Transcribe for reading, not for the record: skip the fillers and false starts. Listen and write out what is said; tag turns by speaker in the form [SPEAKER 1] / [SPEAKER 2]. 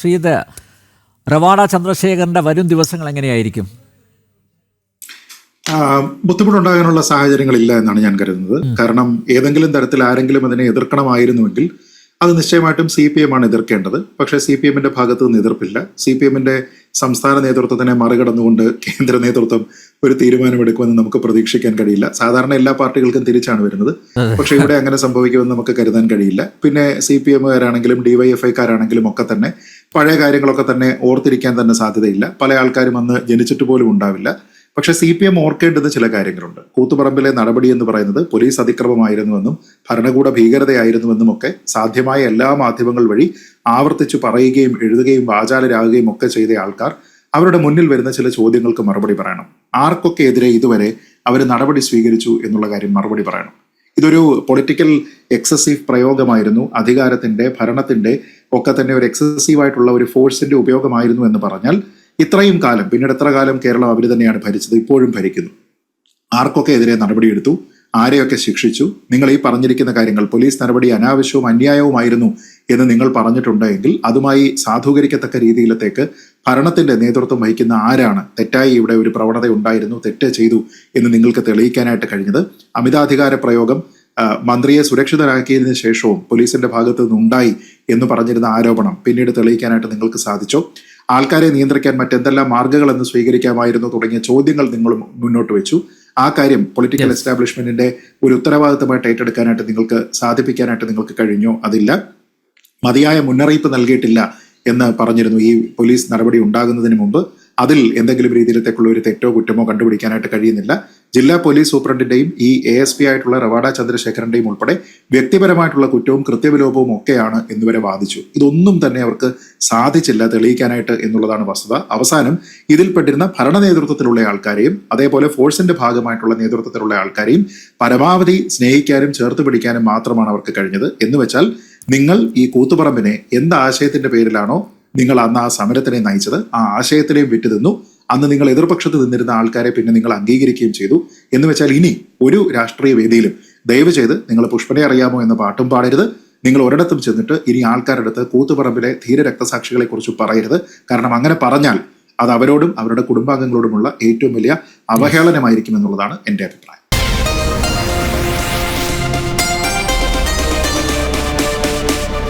[SPEAKER 1] ശ്രീജിത്ത്, റവാഡ ചന്ദ്രശേഖരന്റെ വരും ദിവസങ്ങൾ എങ്ങനെയായിരിക്കും?
[SPEAKER 2] ബുദ്ധിമുട്ടുണ്ടാകാനുള്ള സാഹചര്യങ്ങളില്ല എന്നാണ് ഞാൻ കരുതുന്നത്. കാരണം ഏതെങ്കിലും തരത്തിൽ ആരെങ്കിലും അതിനെ എതിർക്കണമായിരുന്നുവെങ്കിൽ അത് നിശ്ചയമായിട്ടും CPM ആണ് എതിർക്കേണ്ടത്. പക്ഷേ CPM ഭാഗത്ത് നിന്ന് എതിർപ്പില്ല. CPM സംസ്ഥാന നേതൃത്വത്തിനെ മറികടന്നുകൊണ്ട് കേന്ദ്ര നേതൃത്വം ഒരു തീരുമാനമെടുക്കുമെന്ന് നമുക്ക് പ്രതീക്ഷിക്കാൻ കഴിയില്ല. സാധാരണ എല്ലാ പാർട്ടികൾക്കും തിരിച്ചാണ് വരുന്നത്. പക്ഷേ ഇവിടെ അങ്ങനെ സംഭവിക്കുമെന്ന് നമുക്ക് കരുതാൻ കഴിയില്ല. പിന്നെ CPMകാരാണെങ്കിലും DYFIക്കാരാണെങ്കിലും ഒക്കെ തന്നെ പഴയ കാര്യങ്ങളൊക്കെ തന്നെ ഓർത്തിരിക്കാൻ തന്നെ സാധ്യതയില്ല. പല ആൾക്കാരും അന്ന് ജനിച്ചിട്ട് പോലും ഉണ്ടാവില്ല. പക്ഷെ CPM ഓർക്കേണ്ടത് ചില കാര്യങ്ങളുണ്ട്. കൂത്തുപറമ്പിലെ നടപടി എന്ന് പറയുന്നത് പോലീസ് അതിക്രമമായിരുന്നുവെന്നും ഭരണകൂട ഭീകരതയായിരുന്നുവെന്നും ഒക്കെ സാധ്യമായ എല്ലാ മാധ്യമങ്ങൾ വഴി ആവർത്തിച്ചു പറയുകയും എഴുതുകയും വാചാലരാകുകയും ഒക്കെ ചെയ്ത ആൾക്കാർ അവരുടെ മുന്നിൽ വരുന്ന ചില ചോദ്യങ്ങൾക്ക് മറുപടി പറയണം. ആർക്കൊക്കെ എതിരെ ഇതുവരെ അവർ നടപടി സ്വീകരിച്ചു എന്നുള്ള കാര്യം മറുപടി പറയണം. ഇതൊരു പൊളിറ്റിക്കൽ എക്സസീവ് പ്രയോഗമായിരുന്നു, അധികാരത്തിന്റെ ഭരണത്തിന്റെ ഒക്കെ തന്നെ ഒരു എക്സസീവായിട്ടുള്ള ഒരു ഫോഴ്സിന്റെ ഉപയോഗമായിരുന്നു എന്ന് പറഞ്ഞാൽ ഇത്രയും കാലം, പിന്നീട് എത്ര കാലം കേരളം അവർ തന്നെയാണ് ഭരിച്ചത്, ഇപ്പോഴും ഭരിക്കുന്നു. ആർക്കൊക്കെ എതിരെ നടപടിയെടുത്തു, ആരെയൊക്കെ ശിക്ഷിച്ചു, നിങ്ങൾ ഈ പറഞ്ഞിരിക്കുന്ന കാര്യങ്ങൾ പോലീസ് നടപടി അനാവശ്യവും അന്യായവുമായിരുന്നു എന്ന് നിങ്ങൾ പറഞ്ഞിട്ടുണ്ടെങ്കിൽ അതുമായി സാധൂകരിക്കത്തക്ക രീതിയിലത്തേക്ക് ഭരണത്തിന്റെ നേതൃത്വം വഹിക്കുന്ന ആരാണ് തെറ്റായി ഇവിടെ ഒരു പ്രവണത ഉണ്ടായിരുന്നു, തെറ്റ് ചെയ്തു എന്ന് നിങ്ങൾക്ക് തെളിയിക്കാനായിട്ട് കഴിഞ്ഞത്? അമിതാധികാര പ്രയോഗം മന്ത്രിയെ സുരക്ഷിതരാക്കിയതിനു ശേഷവും പോലീസിന്റെ ഭാഗത്തു നിന്നുണ്ടായി എന്ന് പറഞ്ഞിരുന്ന ആരോപണം പിന്നീട് തെളിയിക്കാനായിട്ട് നിങ്ങൾക്ക് സാധിച്ചോ? ആൾക്കാരെ നിയന്ത്രിക്കാൻ മറ്റെന്തെല്ലാം മാർഗ്ഗങ്ങൾ എന്ന് സ്വീകരിക്കാമായിരുന്നു തുടങ്ങിയ ചോദ്യങ്ങൾ നിങ്ങൾ മുന്നോട്ട് വെച്ചു. ആ കാര്യം പൊളിറ്റിക്കൽ എസ്റ്റാബ്ലിഷ്മെന്റിന്റെ ഒരു ഉത്തരവാദിത്തമായിട്ട് ഏറ്റെടുക്കാനായിട്ട് നിങ്ങൾക്ക് സാധിപ്പിക്കാനായിട്ട് നിങ്ങൾക്ക് കഴിഞ്ഞോ? അതില്ല. മതിയായ മുന്നറിയിപ്പ് നൽകിയിട്ടില്ല എന്ന് പറഞ്ഞിരുന്നു ഈ പോലീസ് നടപടി ഉണ്ടാകുന്നതിന് മുമ്പ്. അതിൽ എന്തെങ്കിലും രീതിയിലത്തേക്കുള്ള ഒരു തെറ്റോ കുറ്റമോ കണ്ടുപിടിക്കാനായിട്ട് കഴിയുന്നില്ല. ജില്ലാ പോലീസ് സൂപ്രണ്ടിന്റെയും ഈ ASP ആയിട്ടുള്ള റവാഡ ചന്ദ്രശേഖരന്റെയും ഉൾപ്പെടെ വ്യക്തിപരമായിട്ടുള്ള കുറ്റവും കൃത്യവിലോപവും ഒക്കെയാണ് എന്നിവരെ വാദിച്ചു. ഇതൊന്നും തന്നെ അവർക്ക് സാധിച്ചില്ല തെളിയിക്കാനായിട്ട് എന്നുള്ളതാണ് വസ്തുത. അവസാനം ഇതിൽപ്പെട്ടിരുന്ന ഭരണ നേതൃത്വത്തിലുള്ള ആൾക്കാരെയും അതേപോലെ ഫോഴ്സിന്റെ ഭാഗമായിട്ടുള്ള നേതൃത്വത്തിലുള്ള ആൾക്കാരെയും പരമാവധി സ്നേഹിക്കാനും ചേർത്ത് പിടിക്കാനും മാത്രമാണ് അവർക്ക് കഴിഞ്ഞത്. എന്ന് വെച്ചാൽ നിങ്ങൾ ഈ കൂത്തുപറമ്പിനെ എന്ത് ആശയത്തിന്റെ പേരിലാണോ നിങ്ങൾ അന്ന് ആ സമരത്തിനെ നയിച്ചത്, ആ ആശയത്തിനെയും വിട്ടുനിന്നു. അന്ന് നിങ്ങൾ എതിർപക്ഷത്ത് നിന്നിരുന്ന ആൾക്കാരെ പിന്നെ നിങ്ങൾ അംഗീകരിക്കുകയും ചെയ്തു. എന്ന് വെച്ചാൽ ഇനി ഒരു രാഷ്ട്രീയ വേദിയിലും ദയവ് ചെയ്ത് നിങ്ങൾ പുഷ്പനെ അറിയാമോ എന്ന പാട്ടും പാടരുത്. നിങ്ങൾ ഒരിടത്തും ചെന്നിട്ട് ഇനി ആൾക്കാരുടെ അടുത്ത് കൂത്തുപറമ്പിലെ ധീര രക്തസാക്ഷികളെ കുറിച്ച് പറയരുത്. കാരണം അങ്ങനെ പറഞ്ഞാൽ അത് അവരോടും അവരുടെ കുടുംബാംഗങ്ങളോടുമുള്ള ഏറ്റവും വലിയ അവഹേളനമായിരിക്കും എന്നുള്ളതാണ് എൻ്റെ അഭിപ്രായം.